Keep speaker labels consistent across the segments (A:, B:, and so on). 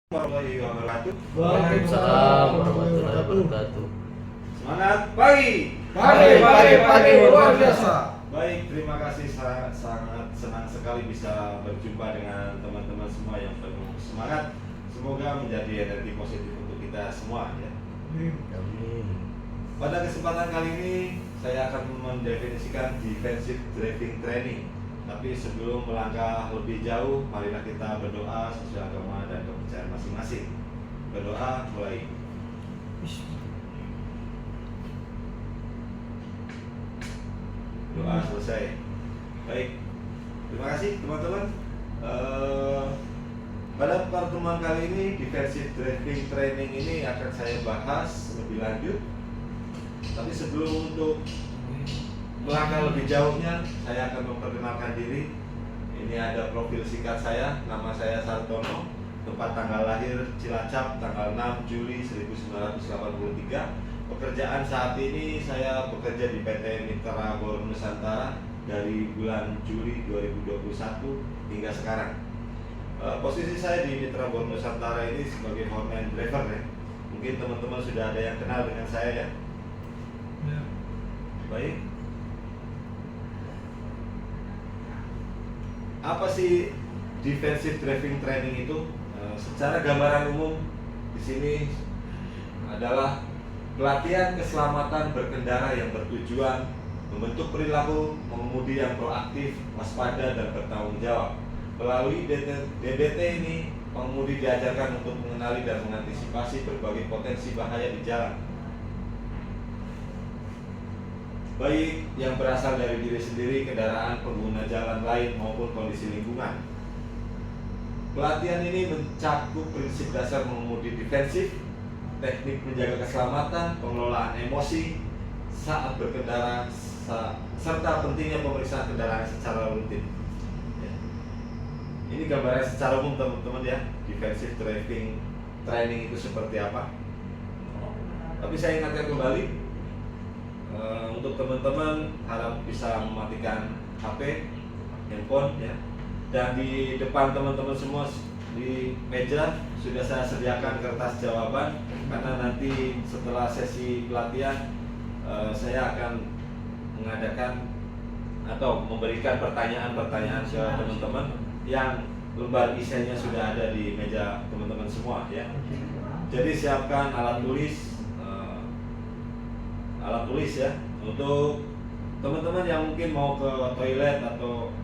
A: Warahmatullahi wabarakatuh.
B: Waalaikumsalam warahmatullahi wabarakatuh.
A: Semangat pagi.
C: Pagi luar biasa.
A: Baik, terima kasih. Sangat senang sekali bisa berjumpa dengan teman-teman semua yang penuh semangat. Semoga menjadi energi positif untuk kita semua ya.
B: Amin.
A: Pada kesempatan kali ini saya akan mendefinisikan defensive driving training. Tapi sebelum melangkah lebih jauh, marilah kita berdoa sesuai agama dan kepercayaan masing-masing. Berdoa mulai. Doa selesai. Baik, terima kasih teman-teman. Pada pertemuan kali ini defensive driving training ini akan saya bahas lebih lanjut. Tapi sebelum untuk melangkah lebih jauhnya, saya akan memperkenalkan diri. Ini ada profil singkat saya, nama saya Sartono, tempat tanggal lahir Cilacap, tanggal 6 Juli 1983. Pekerjaan saat ini saya bekerja di PT Mitra Bor Nusantara dari bulan Juli 2021 hingga sekarang. Posisi saya di Mitra Bor Nusantara ini sebagai foreman driver ya. Mungkin teman-teman sudah ada yang kenal dengan saya ya. Baik. Apa sih defensive driving training itu? Secara gambaran umum di sini adalah pelatihan keselamatan berkendara yang bertujuan membentuk perilaku pengemudi yang proaktif, waspada dan bertanggung jawab. Melalui DBT ini, pengemudi diajarkan untuk mengenali dan mengantisipasi berbagai potensi bahaya di jalan, baik yang berasal dari diri sendiri, kendaraan, pengguna jalan lain maupun kondisi lingkungan. Pelatihan ini mencakup prinsip dasar mengemudi defensif, teknik menjaga keselamatan, pengelolaan emosi saat berkendara, serta pentingnya pemeriksaan kendaraan secara rutin. Ya. Ini gambaran secara umum teman-teman ya, defensive driving training itu seperti apa. Tapi saya ingatkan kembali, untuk teman-teman harap bisa mematikan HP, handphone ya. Dan di depan teman-teman semua di meja sudah saya sediakan kertas jawaban, karena nanti setelah sesi pelatihan saya akan mengadakan atau memberikan pertanyaan-pertanyaan ke teman-teman yang lembar isinya sudah ada di meja teman-teman semua ya. Jadi siapkan alat tulis ya, untuk teman-teman yang mungkin mau ke toilet atau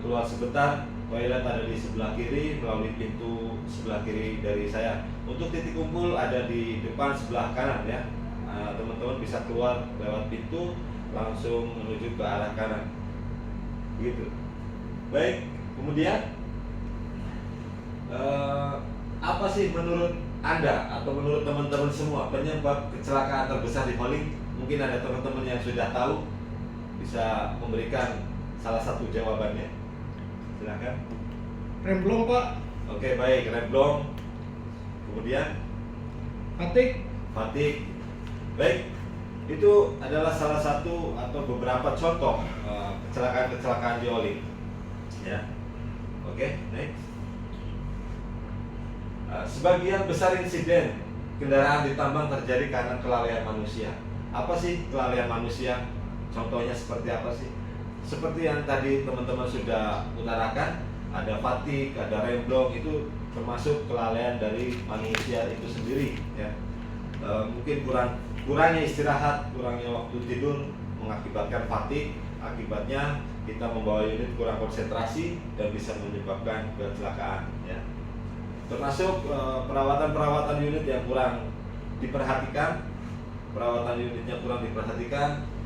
A: keluar sebentar. Toilet ada di sebelah kiri melalui pintu sebelah kiri dari saya. Untuk titik kumpul ada di depan sebelah kanan ya. Teman-teman bisa keluar lewat pintu langsung menuju ke arah kanan. Begitu. Baik, kemudian apa sih menurut Anda atau menurut teman-teman semua penyebab kecelakaan terbesar di hauling? Mungkin ada teman-teman yang sudah tahu, bisa memberikan salah satu jawabannya. Silakan.
C: Remblong Pak.
A: Oke, baik, remblong. Kemudian fatigue. Baik, itu adalah salah satu atau beberapa contoh kecelakaan-kecelakaan di hauling. Ya. Oke, next. Sebagian besar insiden kendaraan ditambang terjadi karena kelalaian manusia. Apa sih kelalaian manusia? Contohnya seperti apa sih? Seperti yang tadi teman-teman sudah utarakan, ada fatigue, ada remblong, itu termasuk kelalaian dari manusia itu sendiri ya. Mungkin kurangnya istirahat, kurangnya waktu tidur mengakibatkan fatigue. Akibatnya kita membawa unit kurang konsentrasi dan bisa menyebabkan kecelakaan ya. Termasuk perawatan unit yang kurang diperhatikan,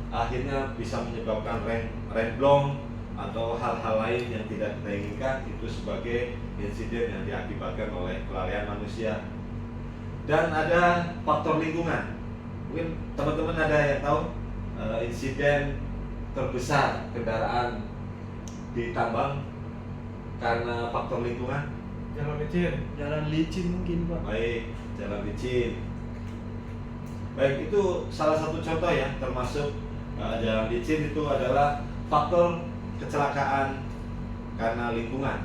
A: akhirnya bisa menyebabkan remblong atau hal-hal lain yang tidak kita inginkan. Itu sebagai insiden yang diakibatkan oleh kelalaian manusia. Dan ada faktor lingkungan. Mungkin teman-teman ada yang tahu insiden terbesar kendaraan ditambang karena faktor lingkungan?
C: Jalan licin mungkin Pak.
A: Baik, jalan licin. Baik, itu salah satu contoh ya, termasuk jalan licin itu adalah faktor kecelakaan karena lingkungan.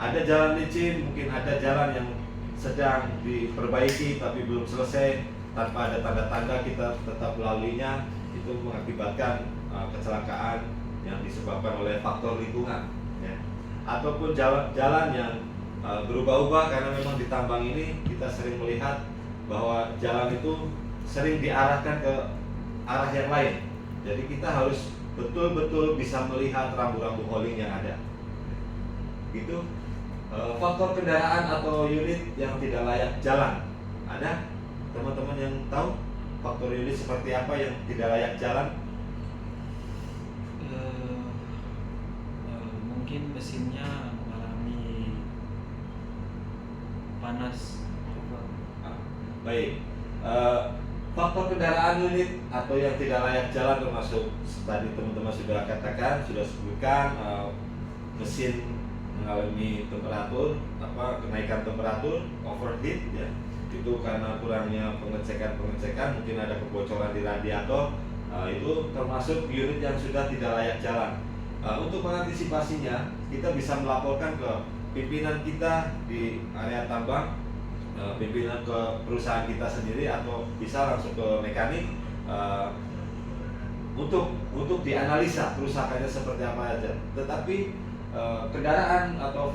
A: ada jalan licin, mungkin ada jalan yang sedang diperbaiki tapi belum selesai, tanpa ada tanda-tanda kita tetap melaluinya, itu mengakibatkan kecelakaan yang disebabkan oleh faktor lingkungan, ya. Ataupun jalan yang berubah-ubah karena memang di tambang ini kita sering melihat bahwa jalan itu sering diarahkan ke arah yang lain. Jadi kita harus betul-betul bisa melihat rambu-rambu hauling yang ada. Itu faktor kendaraan atau unit yang tidak layak jalan. Ada teman-teman yang tahu faktor unit seperti apa yang tidak layak jalan?
D: Mungkin mesinnya mengalami panas.
A: Baik, faktor kendaraan unit atau yang tidak layak jalan termasuk tadi teman-teman sudah katakan, sudah sebutkan, mesin mengalami kenaikan temperatur, overheat, ya. Itu karena kurangnya pengecekan, mungkin ada kebocoran di radiator, itu termasuk unit yang sudah tidak layak jalan. Untuk mengantisipasinya, kita bisa melaporkan ke pimpinan kita di area tambang, pimpinan ke perusahaan kita sendiri, atau bisa langsung ke mekanik untuk dianalisa kerusakannya seperti apa aja. Tetapi kendaraan atau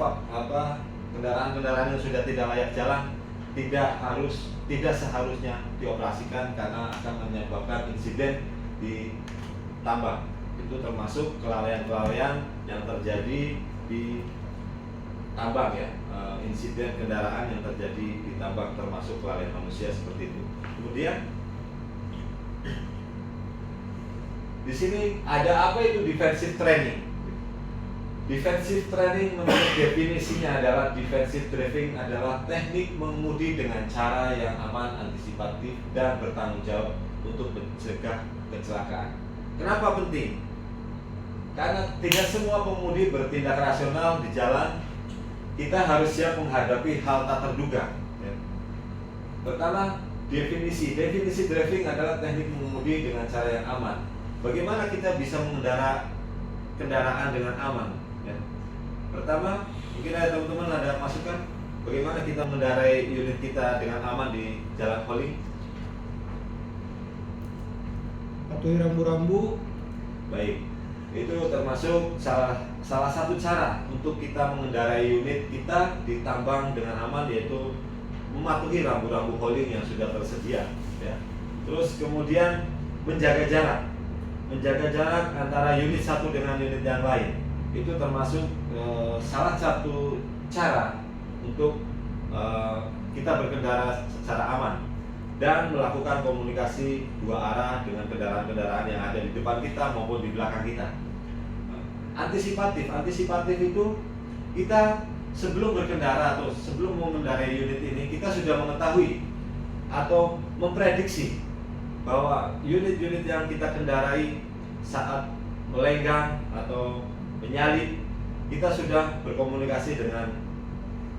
A: kendaraan yang sudah tidak layak jalan tidak seharusnya dioperasikan karena akan menyebabkan insiden di tambang. Itu termasuk kelalaian-kelalaian yang terjadi di tambang, ya. Insiden kendaraan yang terjadi di tambang termasuk kelalaian manusia seperti itu. Kemudian di sini ada apa itu defensive training? Defensive training menurut definisinya adalah defensive driving adalah teknik mengemudi dengan cara yang aman, antisipatif, dan bertanggung jawab untuk mencegah kecelakaan. Kenapa penting? Karena tidak semua pengemudi bertindak rasional di jalan. Kita harus siap menghadapi hal tak terduga, ya. Pertama, definisi driving adalah teknik mengemudi dengan cara yang aman. Bagaimana kita bisa mengendara kendaraan dengan aman, ya? Pertama, mungkin ada teman-teman ada masukan bagaimana kita mengendarai unit kita dengan aman di jalan hauling?
C: Patuhi rambu-rambu.
A: Baik, itu termasuk salah satu cara untuk kita mengendarai unit kita di tambang dengan aman, yaitu mematuhi rambu-rambu hauling yang sudah tersedia, ya. Terus kemudian menjaga jarak antara unit satu dengan unit yang lain. Itu termasuk salah satu cara untuk kita berkendara secara aman dan melakukan komunikasi dua arah dengan kendaraan-kendaraan yang ada di depan kita maupun di belakang kita. Antisipatif itu kita sebelum berkendara atau sebelum mengendarai unit ini, kita sudah mengetahui atau memprediksi bahwa unit-unit yang kita kendarai saat melenggang atau menyalip, kita sudah berkomunikasi dengan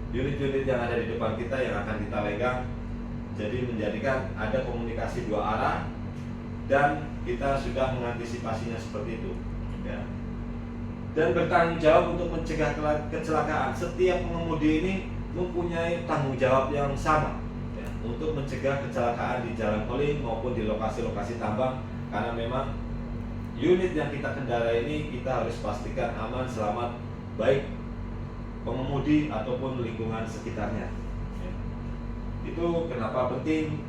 A: unit-unit yang ada di depan kita yang akan kita lenggang. Jadi menjadikan ada komunikasi dua arah dan kita sudah mengantisipasinya seperti itu, ya. Dan bertanggung jawab untuk mencegah kecelakaan. Setiap pengemudi ini mempunyai tanggung jawab yang sama, ya, untuk mencegah kecelakaan di jalan hauling maupun di lokasi-lokasi tambang, karena memang unit yang kita kendarai ini kita harus pastikan aman, selamat, baik pengemudi ataupun lingkungan sekitarnya, ya. Itu kenapa penting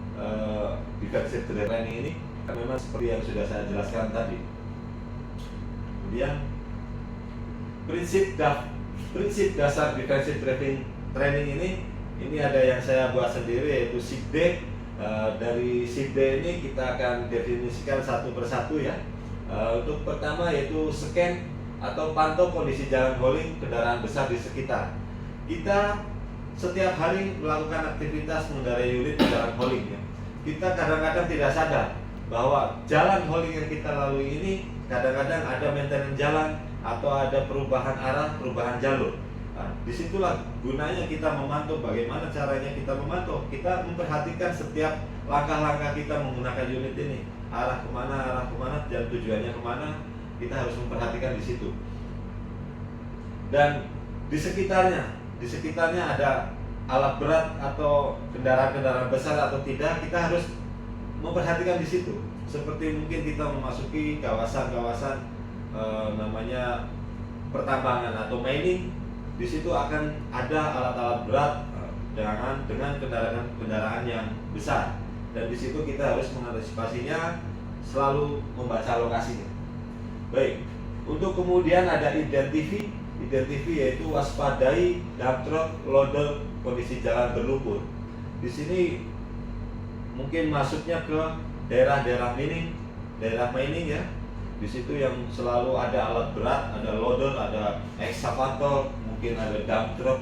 A: defensive training ini, karena memang seperti yang sudah saya jelaskan tadi. Kemudian prinsip dasar defensive training ini ada yang saya buat sendiri, yaitu SIP-D. Dari SIP-D ini kita akan definisikan satu persatu, ya. Untuk pertama yaitu scan atau pantau kondisi jalan hauling kendaraan besar di sekitar. Kita setiap hari melakukan aktivitas mengendarai unit di jalan hauling, ya. Kita kadang-kadang tidak sadar bahwa jalan hauling yang kita lalui ini kadang-kadang ada maintenance jalan atau ada perubahan arah, perubahan jalur. Nah, disitulah gunanya kita memantau. Bagaimana caranya kita memantau? Kita memperhatikan setiap langkah-langkah kita menggunakan unit ini, arah kemana, dan tujuannya kemana. Kita harus memperhatikan di situ. Dan di sekitarnya di sekitarnya ada alat berat atau kendaraan-kendaraan besar atau tidak, kita harus memperhatikan di situ. Seperti mungkin kita memasuki kawasan-kawasan namanya pertambangan atau mining, di situ akan ada alat-alat berat dengan kendaraan yang besar, dan di situ kita harus mengantisipasinya, selalu membaca lokasinya. Baik, untuk kemudian ada identifi yaitu waspadai dump truck loader kondisi jalan berlumpur. Di sini mungkin masuknya ke daerah-daerah mining ya. Di situ yang selalu ada alat berat, ada loader, ada ekskavator, mungkin ada dump truck.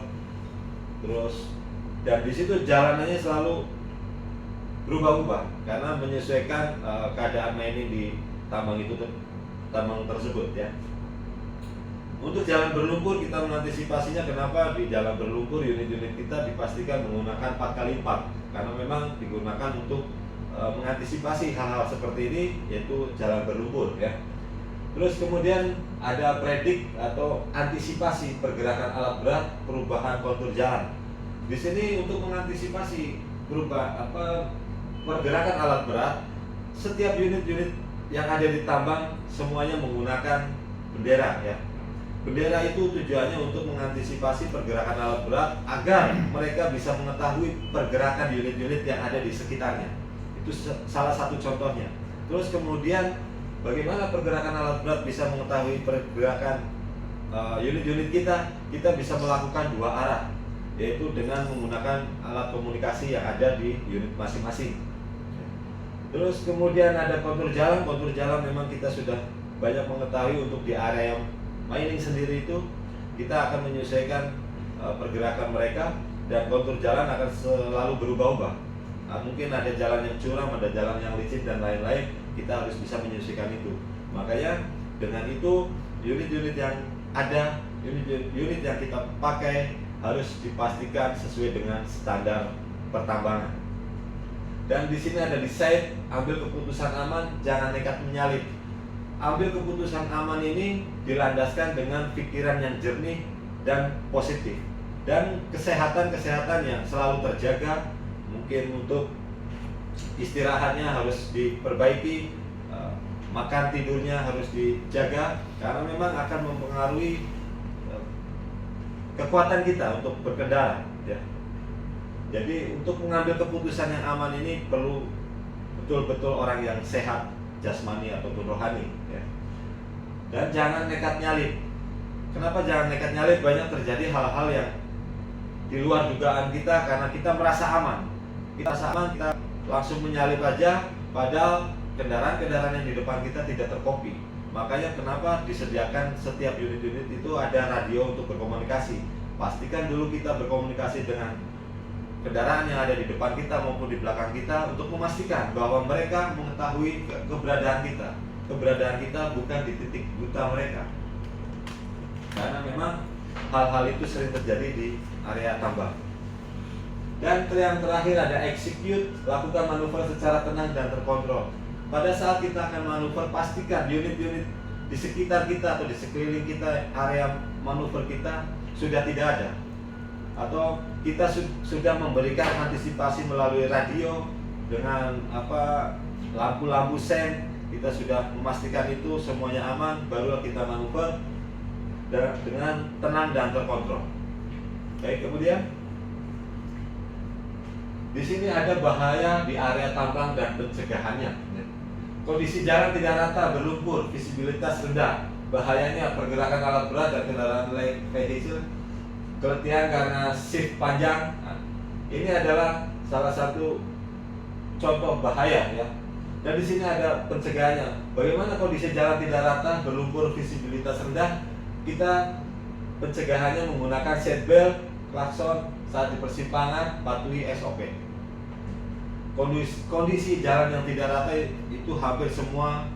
A: Terus dan di situ jalanannya selalu berubah-ubah karena menyesuaikan keadaan mining di tambang tersebut ya. Untuk jalan berlumpur kita mengantisipasinya. Kenapa di jalan berlumpur unit-unit kita dipastikan menggunakan 4x4 karena memang digunakan untuk mengantisipasi hal-hal seperti ini, yaitu jalan berlumpur ya. Terus kemudian ada predik atau antisipasi pergerakan alat berat, perubahan kontur jalan. Di sini untuk mengantisipasi pergerakan alat berat, setiap unit-unit yang ada di tambang semuanya menggunakan bendera ya. Bendera itu tujuannya untuk mengantisipasi pergerakan alat berat agar mereka bisa mengetahui pergerakan unit-unit yang ada di sekitarnya. Itu salah satu contohnya. Terus kemudian bagaimana pergerakan alat berat bisa mengetahui pergerakan unit-unit kita? Kita bisa melakukan dua arah, yaitu dengan menggunakan alat komunikasi yang ada di unit masing-masing. Terus kemudian ada kontur jalan. Kontur jalan memang kita sudah banyak mengetahui. Untuk di area yang mining sendiri itu kita akan menyesuaikan pergerakan mereka, dan kontur jalan akan selalu berubah-ubah. Mungkin ada jalan yang curam, ada jalan yang licin dan lain-lain. Kita harus bisa menyesuaikan itu. Makanya dengan itu unit-unit yang ada, unit yang kita pakai harus dipastikan sesuai dengan standar pertambangan. Dan di sini ada desain ambil keputusan aman, jangan nekat menyalip. Ambil keputusan aman ini dilandaskan dengan pikiran yang jernih dan positif, dan kesehatan yang selalu terjaga. Mungkin untuk istirahatnya harus diperbaiki, makan tidurnya harus dijaga, karena memang akan mempengaruhi kekuatan kita untuk berkendara ya. Jadi untuk mengambil keputusan yang aman ini perlu betul-betul orang yang sehat jasmani ataupun rohani ya. Dan jangan nekat nyalip. Kenapa jangan nekat nyalip? Banyak terjadi hal-hal yang di luar dugaan kita karena kita merasa aman. Kita langsung menyalip aja, padahal kendaraan-kendaraan yang di depan kita tidak terkopi. Makanya kenapa disediakan setiap unit-unit itu ada radio untuk berkomunikasi. Pastikan dulu kita berkomunikasi dengan kendaraan yang ada di depan kita maupun di belakang kita untuk memastikan bahwa mereka mengetahui keberadaan kita. Keberadaan kita bukan di titik buta mereka. Karena memang hal-hal itu sering terjadi di area tambang. Dan yang terakhir ada execute, lakukan manuver secara tenang dan terkontrol. Pada saat kita akan manuver, pastikan unit-unit di sekitar kita atau di sekeliling kita, area manuver kita sudah tidak ada, atau kita sudah memberikan antisipasi melalui radio dengan lampu-lampu sen. Kita sudah memastikan itu semuanya aman, baru kita manuver dengan tenang dan terkontrol. Baik, kemudian di sini ada bahaya di area tambang dan pencegahannya. Kondisi jalan tidak rata, berlumpur, visibilitas rendah. Bahayanya pergerakan alat berat dan kendaraan light vehicle, keletihan karena shift panjang. Ini adalah salah satu contoh bahaya ya. Dan di sini ada pencegahannya. Bagaimana kondisi jalan tidak rata, berlumpur, visibilitas rendah? Kita pencegahannya menggunakan seatbelt, klakson saat di persimpangan, patuhi SOP. Kondisi jalan yang tidak rata itu hampir semua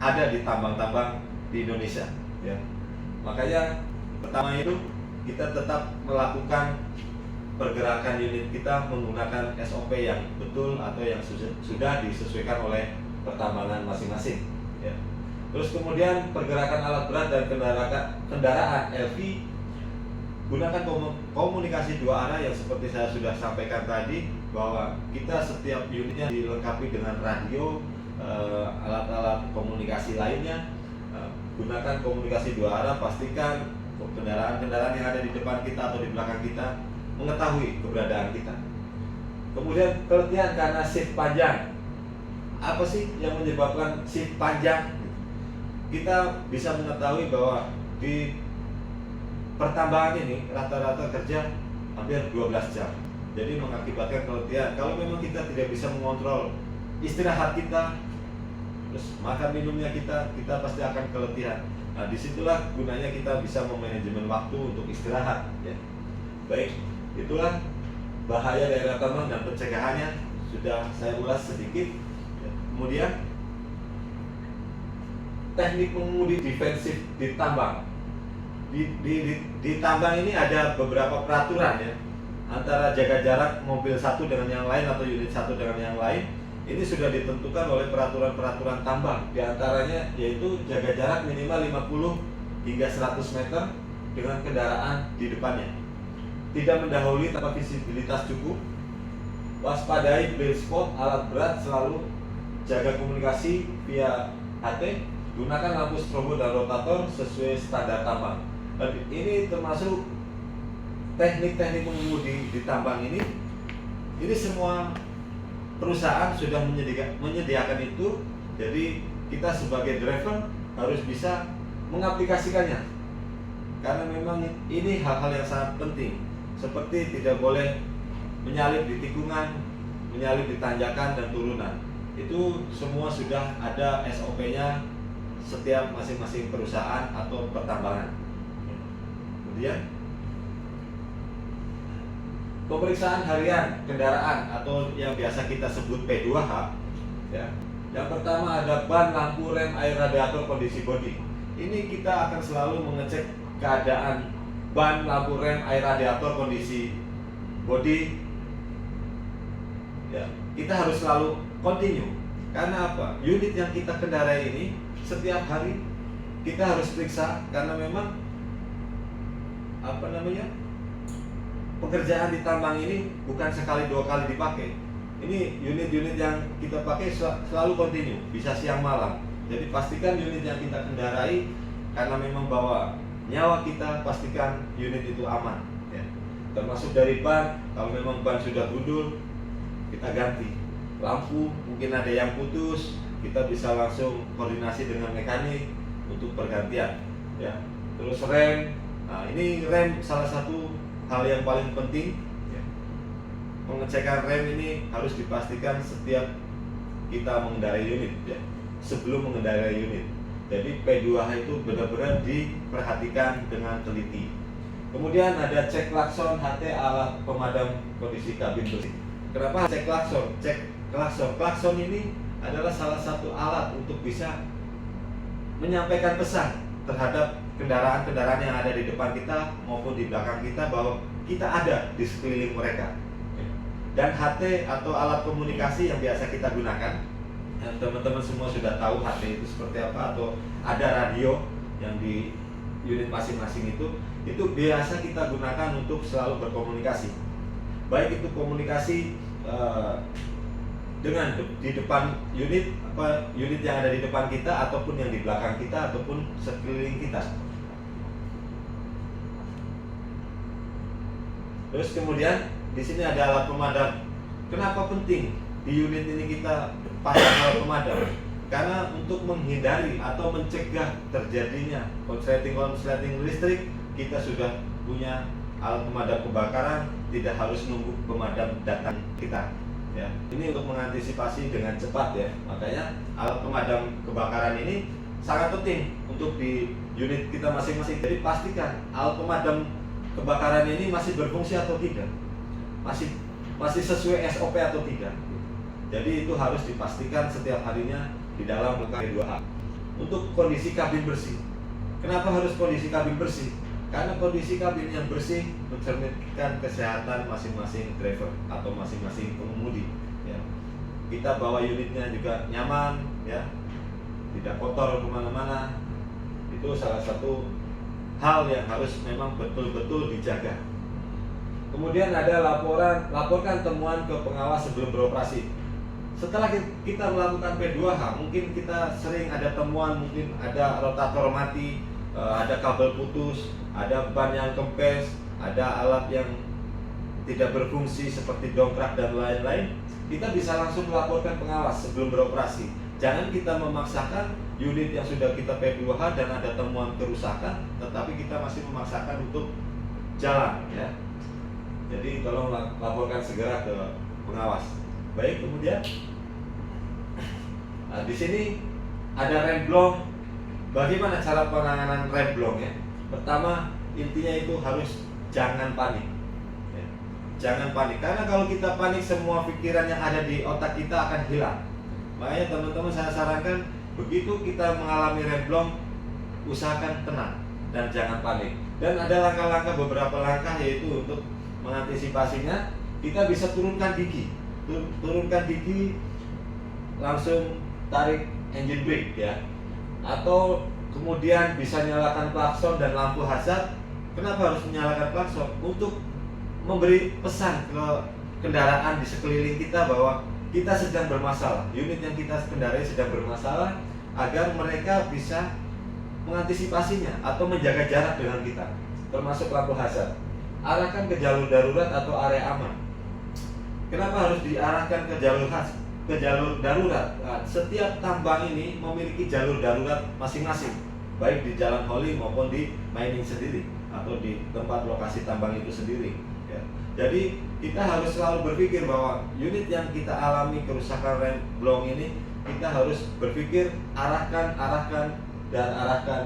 A: ada di tambang-tambang di Indonesia ya. Makanya pertama itu kita tetap melakukan pergerakan unit kita menggunakan SOP yang betul atau yang sudah disesuaikan oleh pertambangan masing-masing ya. Terus kemudian pergerakan alat berat dan kendaraan LV gunakan komunikasi dua arah yang seperti saya sudah sampaikan tadi, bahwa kita setiap unitnya dilengkapi dengan radio, alat-alat komunikasi lainnya. Gunakan komunikasi dua arah, pastikan kendaraan-kendaraan yang ada di depan kita atau di belakang kita mengetahui keberadaan kita. Kemudian keletihan karena shift panjang. Apa sih yang menyebabkan shift panjang? Kita bisa mengetahui bahwa di pertambangan ini rata-rata kerja hampir 12 jam. Jadi mengakibatkan keletihan. Kalau memang kita tidak bisa mengontrol istirahat kita, terus makan minumnya kita pasti akan keletihan. Nah, disitulah gunanya kita bisa memanajemen waktu untuk istirahat. Ya. Baik, itulah bahaya daerah tambang dan pencegahannya sudah saya ulas sedikit. Ya. Kemudian teknik mengemudi defensif di tambang. Di tambang ini ada beberapa peraturan ya, antara jaga jarak mobil satu dengan yang lain atau unit satu dengan yang lain. Ini sudah ditentukan oleh peraturan-peraturan tambang. Di antaranya yaitu jaga jarak minimal 50 hingga 100 meter dengan kendaraan di depannya. Tidak mendahului tanpa visibilitas cukup. Waspadai blind spot alat berat, selalu jaga komunikasi via HT. Gunakan lampu strobo dan rotator sesuai standar tambang. Dan ini termasuk teknik-teknik mengemudi di tambang ini. Ini semua perusahaan sudah menyediakan itu. Jadi kita sebagai driver harus bisa mengaplikasikannya, karena memang ini hal-hal yang sangat penting, seperti tidak boleh menyalip di tikungan, menyalip di tanjakan dan turunan. Itu semua sudah ada SOP-nya setiap masing-masing perusahaan atau pertambangan. Kemudian pemeriksaan harian kendaraan atau yang biasa kita sebut P2H ya. Yang pertama ada ban, lampu, rem, air radiator, kondisi bodi. Ini kita akan selalu mengecek keadaan ban, lampu, rem, air radiator, kondisi bodi ya. Kita harus selalu continue. Karena apa? Unit yang kita kendarai ini setiap hari kita harus periksa, karena memang pekerjaan di tambang ini bukan sekali dua kali dipakai. Ini unit-unit yang kita pakai selalu kontinu, bisa siang malam. Jadi pastikan unit yang kita kendarai, karena memang bawa nyawa kita, pastikan unit itu aman ya. Termasuk dari ban, kalau memang ban sudah gundul kita ganti. Lampu mungkin ada yang putus, kita bisa langsung koordinasi dengan mekanik untuk pergantian ya. Terus rem, nah ini rem salah satu hal yang paling penting ya. Pengecekan rem ini harus dipastikan setiap kita mengendarai unit ya, sebelum mengendarai unit. Jadi P2H itu benar-benar diperhatikan dengan teliti. Kemudian ada cek klakson HT alat pemadam kondisi kabin bersih. Kenapa cek klakson? Klakson ini adalah salah satu alat untuk bisa menyampaikan pesan terhadap kendaraan-kendaraan yang ada di depan kita maupun di belakang kita, bahwa kita ada di sekeliling mereka. Dan HT atau alat komunikasi yang biasa kita gunakan, dan teman-teman semua sudah tahu HT itu seperti apa, atau ada radio yang di unit masing-masing itu biasa kita gunakan untuk selalu berkomunikasi. Baik itu komunikasi dengan di depan unit, unit yang ada di depan kita, ataupun yang di belakang kita, ataupun sekeliling kita. Terus kemudian di sini ada alat pemadam. Kenapa penting di unit ini kita pasang alat pemadam? Karena untuk menghindari atau mencegah terjadinya konsleting listrik, kita sudah punya alat pemadam kebakaran, tidak harus nunggu pemadam datang kita. Ya, ini untuk mengantisipasi dengan cepat ya. Makanya alat pemadam kebakaran ini sangat penting untuk di unit kita masing-masing. Jadi pastikan alat pemadam kebakaran ini masih berfungsi atau tidak, masih sesuai SOP atau tidak. Jadi itu harus dipastikan setiap harinya di dalam P2H. Untuk kondisi kabin bersih. Kenapa harus kondisi kabin bersih? Karena kondisi kabin yang bersih mencerminkan kesehatan masing-masing driver atau masing-masing pengemudi ya. Kita bawa unitnya juga nyaman ya, tidak kotor kemana-mana. Itu salah satu hal yang harus memang betul-betul dijaga. Kemudian ada laporkan temuan ke pengawas sebelum beroperasi. Setelah kita melakukan P2H, mungkin kita sering ada temuan, mungkin ada rotator mati, ada kabel putus, ada ban yang kempes, ada alat yang tidak berfungsi seperti dongkrak dan lain-lain. Kita bisa langsung melaporkan pengawas sebelum beroperasi. Jangan kita memaksakan unit yang sudah kita P2H dan ada temuan kerusakan, tetapi kita masih memaksakan untuk jalan, ya. Jadi tolong laporkan segera ke pengawas. Baik, kemudian di sini ada remblong. Bagaimana cara penanganan remblong, ya? Pertama, intinya itu harus jangan panik. Ya. Jangan panik, karena kalau kita panik semua pikiran yang ada di otak kita akan hilang. Makanya teman-teman saya sarankan, begitu kita mengalami remblong, usahakan tenang dan jangan panik. Dan ada langkah-langkah, beberapa langkah, yaitu untuk mengantisipasinya. Kita bisa turunkan gigi, langsung tarik engine brake, ya. Atau kemudian bisa nyalakan klakson dan lampu hazard. Kenapa harus menyalakan klakson? Untuk memberi pesan ke kendaraan di sekeliling kita bahwa kita sedang bermasalah, unit yang kita kendarai sedang bermasalah, agar mereka bisa mengantisipasinya atau menjaga jarak dengan kita. Termasuk lampu hazard. Arahkan ke jalur darurat atau area aman. Kenapa harus diarahkan ke jalur darurat? Nah, setiap tambang ini memiliki jalur darurat masing-masing, baik di Jalan Holi maupun di mining sendiri atau di tempat lokasi tambang itu sendiri, ya. Jadi kita harus selalu berpikir bahwa unit yang kita alami kerusakan remblong ini, kita harus berpikir arahkan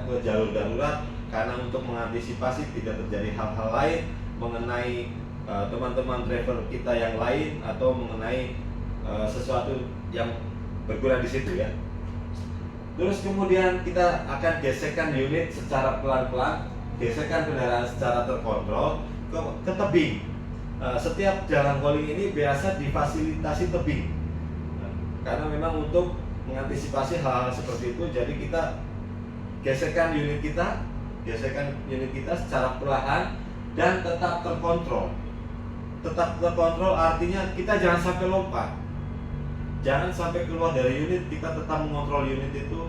A: ke jalur darurat, karena untuk mengantisipasi tidak terjadi hal-hal lain mengenai teman-teman driver kita yang lain, atau mengenai sesuatu yang berguna di situ, ya. Terus kemudian kita akan gesekkan unit secara pelan-pelan, gesekkan kendaraan secara terkontrol ke tebing. Setiap jalan hauling ini biasa difasilitasi tebing, karena memang untuk mengantisipasi hal-hal seperti itu. Jadi kita gesekkan unit kita secara perlahan dan tetap terkontrol. Tetap terkontrol artinya kita jangan sampai lompat, jangan sampai keluar dari unit. Kita tetap mengontrol unit itu,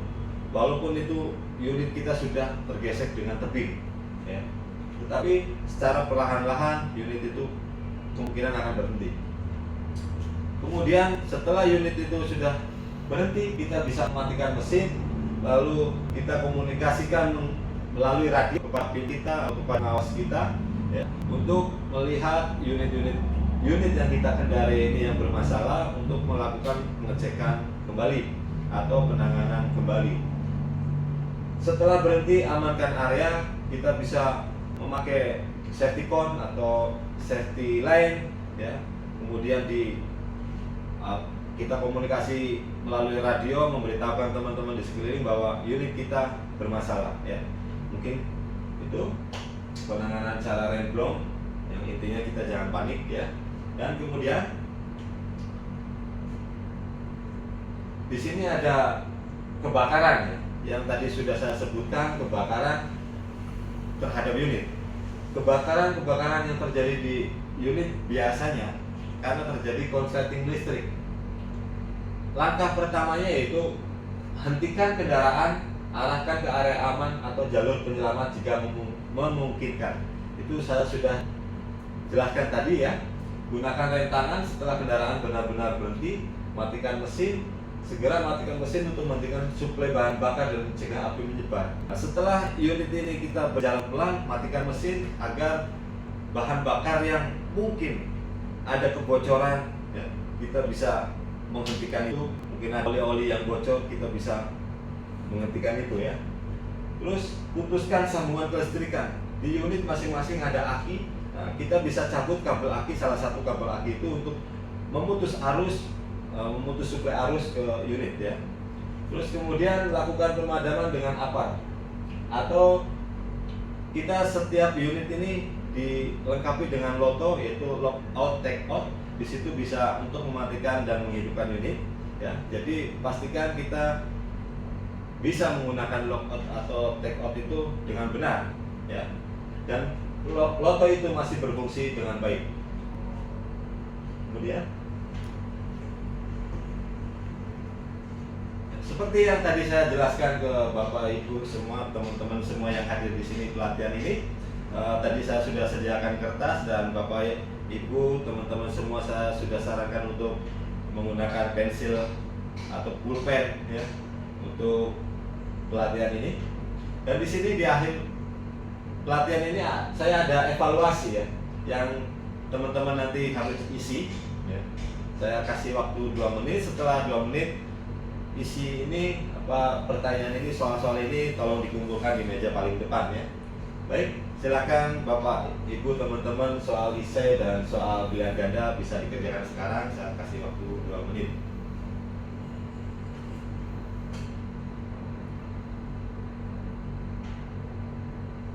A: walaupun itu unit kita sudah tergesek dengan tebing, ya. Tetapi secara perlahan-lahan unit itu kemungkinan akan berhenti. Kemudian setelah unit itu sudah berhenti, kita bisa mematikan mesin, lalu kita komunikasikan melalui radio kepada pin kita atau kepada pengawas kita, ya, untuk melihat unit yang kita kendarai ini yang bermasalah, untuk melakukan pengecekan kembali atau penanganan kembali. Setelah berhenti, amankan area. Kita bisa memakai safety cone atau safety line, ya. Kemudian kita komunikasi melalui radio, memberitahukan teman-teman di sekeliling bahwa unit kita bermasalah, ya. Mungkin itu penanganan cara remblong, yang intinya kita jangan panik, ya. Dan kemudian di sini ada kebakaran, ya, yang tadi sudah saya sebutkan, kebakaran terhadap unit. Kebakaran yang terjadi di unit biasanya karena terjadi konsleting listrik. Langkah pertamanya yaitu hentikan kendaraan, arahkan ke area aman atau jalur penyelamat jika memungkinkan. Itu saya sudah jelaskan tadi, ya. Gunakan rem tangan setelah kendaraan benar-benar berhenti, matikan mesin, segera matikan mesin untuk menghentikan suplai bahan bakar dan mencegah api menyebar. Nah, setelah unit ini kita berjalan pelan, matikan mesin agar bahan bakar yang mungkin ada kebocoran, ya, kita bisa menghentikan itu. Mungkin ada oli-oli yang bocor, kita bisa menghentikan itu, ya. Terus putuskan sambungan kelistrikan. Di unit masing-masing ada aki. Nah, kita bisa cabut kabel aki, salah satu kabel aki itu untuk memutus suplai arus ke unit, ya. Terus kemudian lakukan pemadaman dengan apar, atau kita setiap unit ini dilengkapi dengan loto, yaitu lock out take out. Di situ bisa untuk mematikan dan menghidupkan unit, ya. Jadi pastikan kita bisa menggunakan lock out atau take out itu dengan benar. ya, dan loto itu masih berfungsi dengan baik. Kemudian seperti yang tadi saya jelaskan ke Bapak Ibu semua, teman-teman semua yang hadir di sini pelatihan ini, tadi saya sudah sediakan kertas dan Bapak Ibu, teman-teman semua saya sudah sarankan untuk menggunakan pensil atau pulpen ya untuk pelatihan ini. Dan di sini di akhir pelatihan ini saya ada evaluasi ya yang teman-teman nanti harus isi ya. Saya kasih waktu 2 menit. Setelah 2 menit isi ini pertanyaan ini, soal-soal ini tolong dikumpulkan di meja paling depan ya. Baik, silakan Bapak Ibu, teman-teman, soal esai dan soal pilihan ganda bisa dikerjakan sekarang. Saya kasih waktu 2 menit.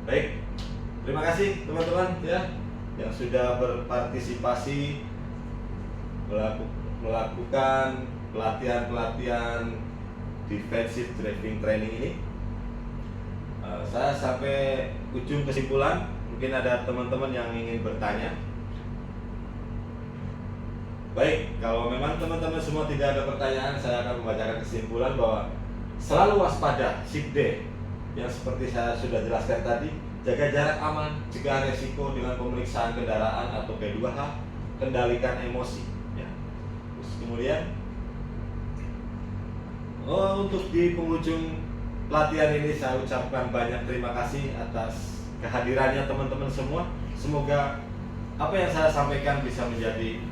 A: Baik, terima kasih teman-teman ya yang sudah berpartisipasi melakukan pelatihan defensive driving training ini. Saya sampai ujung kesimpulan. Mungkin ada teman-teman yang ingin bertanya. Baik, kalau memang teman-teman semua tidak ada pertanyaan, saya akan membacakan kesimpulan bahwa selalu waspada, sip D, yang seperti saya sudah jelaskan tadi. Jaga jarak aman, cegah resiko dengan pemeriksaan kendaraan atau P2H, kendalikan emosi ya. Terus kemudian untuk di penghujung pelatihan ini saya ucapkan banyak terima kasih atas kehadirannya teman-teman semua. Semoga apa yang saya sampaikan bisa menjadi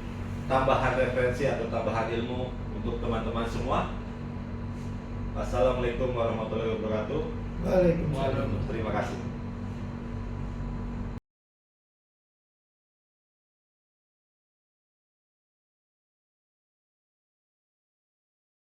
A: tambahan referensi atau tambahan ilmu untuk teman-teman semua. Wassalamualaikum warahmatullahi wabarakatuh.
C: Waalaikumsalam.
A: Terima kasih.